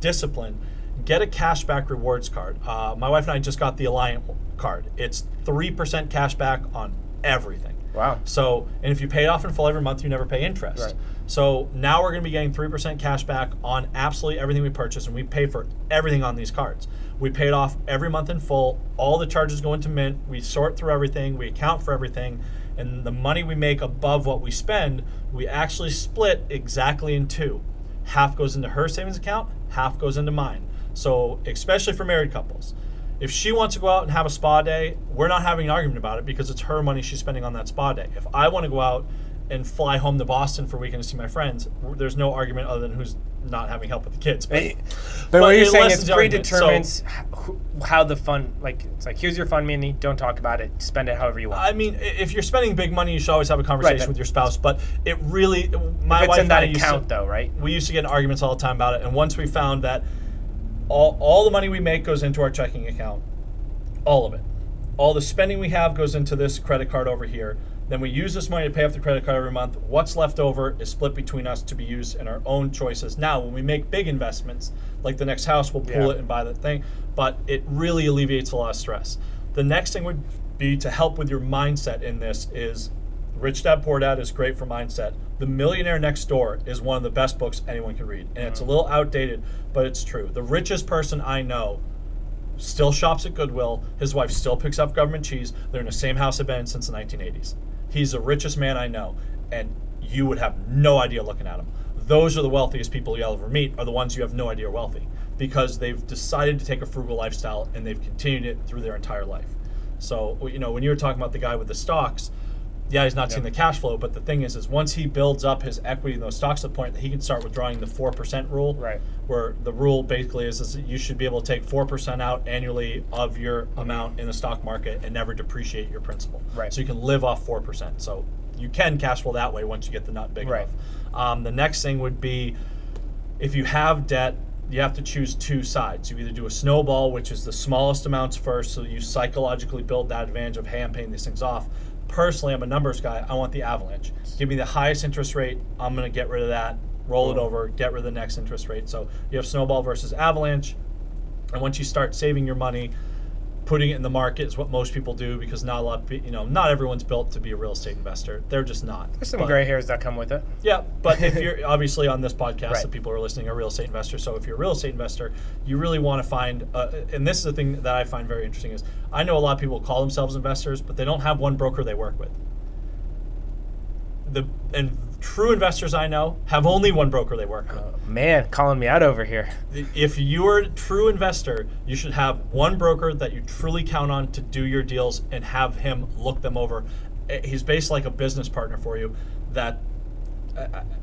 discipline, get a cashback rewards card. My wife and I just got the Alliant card. It's 3% cashback on everything. Wow. So, and if you pay it off in full every month, you never pay interest. Right. So now we're going to be getting 3% cash back on absolutely everything we purchase, and we pay for everything on these cards. We pay it off every month in full. All the charges go into Mint. We sort through everything. We account for everything. And the money we make above what we spend, we actually split exactly in two. Half goes into her savings account, half goes into mine. So especially for married couples, if she wants to go out and have a spa day, we're not having an argument about it because it's her money she's spending on that spa day. If I want to go out and fly home to Boston for a weekend to see my friends, there's no argument other than who's not having help with the kids. But what you're saying is predetermines how the fund, it's like, here's your fund money, don't talk about it, spend it however you want. I mean, if you're spending big money, you should always have a conversation with your spouse, but it really, my wife wife in that account though, right? We used to get in arguments all the time about it, and once we found that all the money we make goes into our checking account, all of it. All the spending we have goes into this credit card over here. Then we use this money to pay off the credit card every month. What's left over is split between us to be used in our own choices. Now, when we make big investments, like the next house, we'll pull it and buy that thing. But it really alleviates a lot of stress. The next thing would be to help with your mindset in this is Rich Dad Poor Dad is great for mindset. The Millionaire Next Door is one of the best books anyone can read. And it's a little outdated, but it's true. The richest person I know still shops at Goodwill. His wife still picks up government cheese. They're in the same house they've been in since the 1980s. He's the richest man I know, and you would have no idea looking at him. Those are the wealthiest people you'll ever meet, are the ones you have no idea are wealthy, because they've decided to take a frugal lifestyle and they've continued it through their entire life. So, when you were talking about the guy with the stocks, he's not seeing the cash flow, but the thing is once he builds up his equity in those stocks to the point that he can start withdrawing the 4% rule, where the rule basically is that you should be able to take 4% out annually of your amount in the stock market and never depreciate your principal. Right. So you can live off 4%. So you can cash flow that way once you get the nut big enough. The next thing would be, if you have debt, you have to choose two sides. You either do a snowball, which is the smallest amounts first, so you psychologically build that advantage of, hey, I'm paying these things off. Personally, I'm a numbers guy. I want the avalanche. Give me the highest interest rate. I'm going to get rid of that, roll it over, get rid of the next interest rate. So you have snowball versus avalanche. And once you start saving your money, putting it in the market is what most people do, because not everyone's built to be a real estate investor. They're just not. There's some gray hairs that come with it. Yeah, but if you're obviously on this podcast, the people who are listening are real estate investors. So if you're a real estate investor, you really want to find, and this is the thing that I find very interesting, is I know a lot of people call themselves investors, but they don't have one broker they work with. And true investors I know have only one broker they work with. Man, calling me out over here. If you're a true investor, you should have one broker that you truly count on to do your deals and have him look them over. He's basically like a business partner for you. That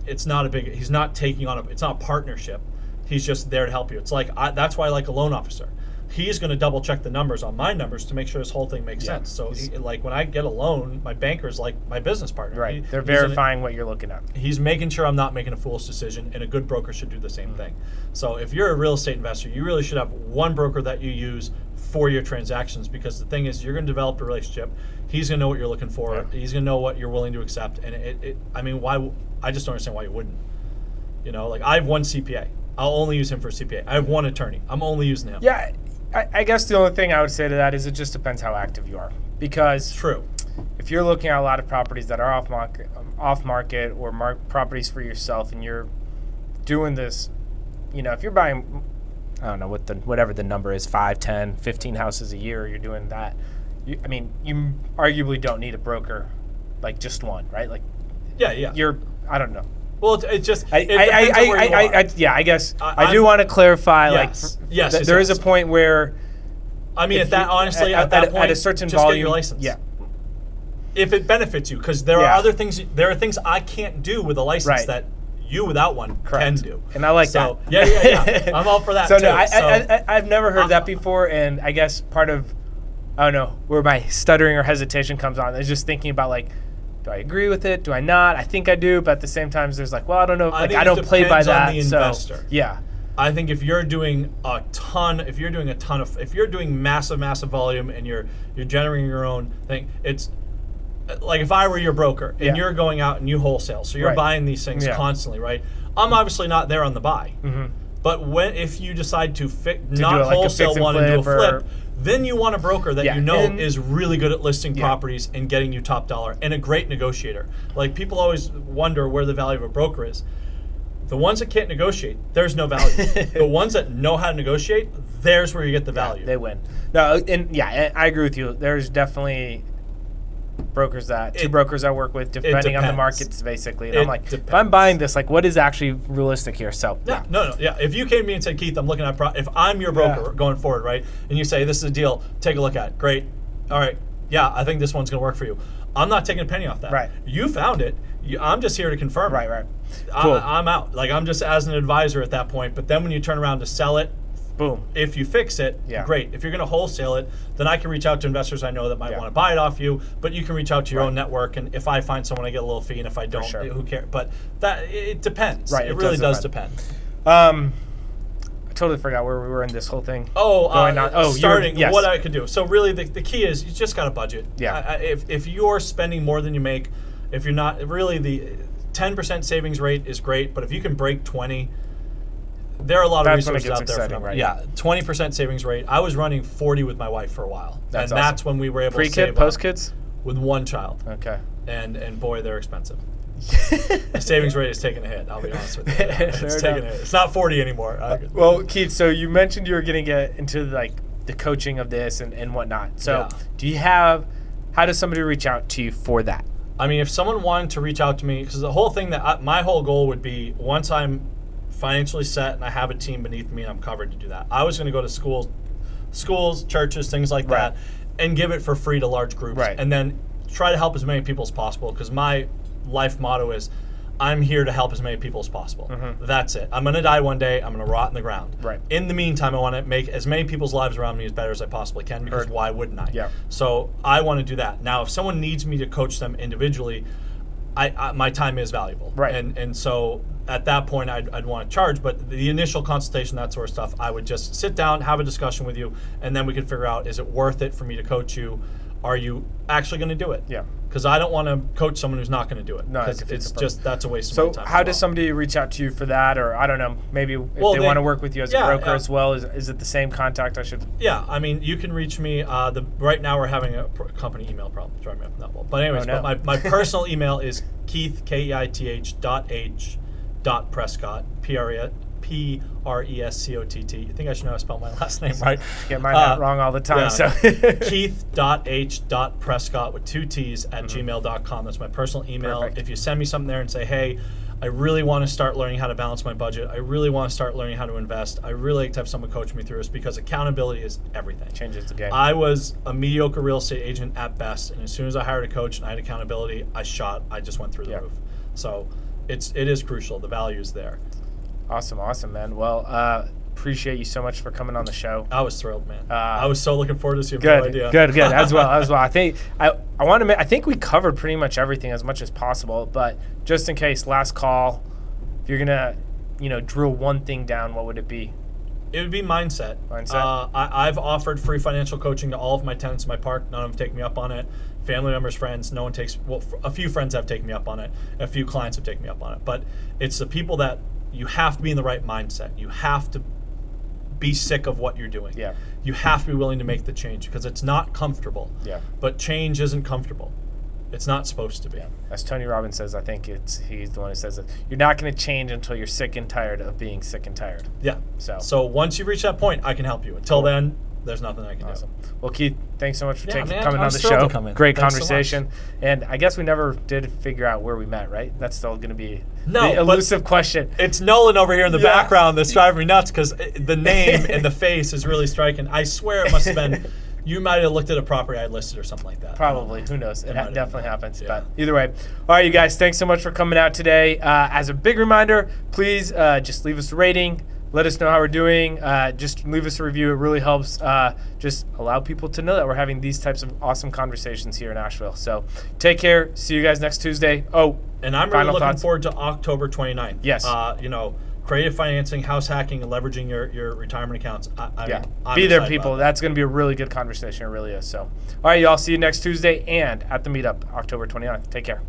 he's not taking on it's not a partnership. He's just there to help you. It's like that's why I like a loan officer. He's going to double check the numbers on my numbers to make sure this whole thing makes sense. So when I get a loan, my banker's like my business partner. Right. They're verifying what you're looking at. He's making sure I'm not making a foolish decision, and a good broker should do the same thing. So if you're a real estate investor, you really should have one broker that you use for your transactions, because the thing is, you're going to develop a relationship. He's going to know what you're looking for. Yeah. He's going to know what you're willing to accept. And why? I just don't understand why you wouldn't. I have one CPA. I'll only use him for CPA. I have one attorney. I'm only using him. Yeah. I guess the only thing I would say to that is it just depends how active you are. Because true. if you're looking at a lot of properties that are off market or properties for yourself, and you're doing this, if you're buying, I don't know whatever the number is, 5, 10, 15 houses a year, you're doing that. You arguably don't need a broker, like just one, right? Like, yeah. I don't know. Well, it just I guess I do want to clarify. Yes, there is a point where, at that point, at a certain just volume, get your license. Yeah. If it benefits you, because there are other things. There are things I can't do with a license that you without one can do. And I like that. Yeah. I'm all for that too. No, I've never heard that before, and I guess part of, I don't know, where my stuttering or hesitation comes on is just thinking about, like, do I agree with it? Do I not? I think I do, but at the same time, there's like, well, I don't know. Like, I don't play by that. On the investor. Yeah. I think if you're doing massive volume and you're generating your own thing, it's like if I were your broker and you're going out and you wholesale, so you're buying these things constantly, right? I'm obviously not there on the buy, but if you decide to not wholesale one and do a flip, then you want a broker that is really good at listing properties and getting you top dollar and a great negotiator. Like, people always wonder where the value of a broker is. The ones that can't negotiate, there's no value. The ones that know how to negotiate, there's where you get the value. They win. No, and I agree with you. There's definitely two brokers I work with, depending on the markets, basically. And I'm like, if I'm buying this, like, what is actually realistic here? So No. If you came to me and said, Keith, I'm looking at if I'm your broker going forward, right, and you say this is a deal, take a look at it. Great. All right. Yeah, I think this one's going to work for you. I'm not taking a penny off that. Right. You found it. I'm just here to confirm. Right. Cool. I'm out. Like, I'm just as an advisor at that point. But then when you turn around to sell it, boom. If you fix it, great. If you're going to wholesale it, then I can reach out to investors I know that might want to buy it off you. But you can reach out to your own network, and if I find someone, I get a little fee, and if I don't, who cares? But it depends. Right. It really does depend. I totally forgot where we were in this whole thing. Starting what I could do. So really, the key is you just got to budget. Yeah. If you're spending more than you make, if you're not really, the 10% savings rate is great, but if you can break 20. There are a lot of resources out there for them. Right? Yeah, 20% savings rate. I was running 40 with my wife for a while. That's when we were able to save post-kids? With one child. Okay. And boy, they're expensive. The savings rate is taking a hit, I'll be honest with you. It's taking a hit. It's not 40 anymore. Well, Keith, so you mentioned you were getting into like the coaching of this and whatnot. So how does somebody reach out to you for that? I mean, if someone wanted to reach out to me, because the whole thing my whole goal would be, once I'm financially set and I have a team beneath me and I'm covered to do that, I was going to go to schools, churches, things like that, and give it for free to large groups, and then try to help as many people as possible, because my life motto is, I'm here to help as many people as possible. That's it. I'm going to die one day. I'm going to rot in the ground. In the meantime, I want to make as many people's lives around me as better as I possibly can, because why wouldn't I? Yeah. So I want to do that. Now, if someone needs me to coach them individually, my time is valuable. And so at that point, I'd want to charge. But the initial consultation, that sort of stuff, I would just sit down, have a discussion with you, and then we could figure out, is it worth it for me to coach you? Are you actually going to do it? Yeah. Because I don't want to coach someone who's not going to do it. No, it's just, that's a waste of my time. So how does somebody reach out to you for that? Or I don't know, maybe if they want to work with you as a broker as well, is it the same contact I should? Yeah, I mean, you can reach me. Right now we're having a company email problem. Driving me up that wall. But anyways, my personal email is Keith, KEITH.H.Prescott, Prescott. I think I should know how to spell my last name right. Get mine wrong all the time. So Keith.H.Prescott with 2 T's at gmail.com. That's my personal email. Perfect. If you send me something there and say, hey, I really want to start learning how to balance my budget, I really want to start learning how to invest, I really like to have someone coach me through this, because accountability is everything. Changes the game. I was a mediocre real estate agent at best, and as soon as I hired a coach and I had accountability, I just went through the roof. So it is crucial. The value is there. Awesome, man. Well, appreciate you so much for coming on the show. I was thrilled, man. I was so looking forward to this. You have no idea. Good. As well. I think I think we covered pretty much everything as much as possible. But just in case, last call. If you're gonna, drill one thing down, what would it be? It would be mindset. I've offered free financial coaching to all of my tenants in my park. None of them take me up on it. Family members, friends, no one takes. Well, a few friends have taken me up on it. A few clients have taken me up on it. But it's the people that you have to be in the right mindset. You have to be sick of what you're doing. Yeah. You have to be willing to make the change, because it's not comfortable. Yeah. But change isn't comfortable. It's not supposed to be. As Tony Robbins says, I think he's the one who says it. You're not going to change until you're sick and tired of being sick and tired. Yeah. So once you reach that point, I can help you. Until then, there's nothing I can do. Well, Keith, thanks so much for coming I'm on the thrilled show. to come in. Great Thanks conversation. And I guess we never did figure out where we met, right? That's still going to be the elusive question. It's Nolan over here in the background that's driving me nuts because the name and the face is really striking. I swear it must have been, you might have looked at a property I listed or something like that. Probably. Who knows? It definitely happens. Yeah. But either way. All right, you guys, thanks so much for coming out today. As a big reminder, please just leave us a rating. Let us know how we're doing. Just leave us a review. It really helps just allow people to know that we're having these types of awesome conversations here in Asheville. So take care. See you guys next Tuesday. And I'm really looking forward to October 29th. Yes. Creative financing, house hacking, and leveraging your retirement accounts. Be there, people. That's going to be a really good conversation. It really is. So, all right, y'all. See you next Tuesday and at the meetup, October 29th. Take care.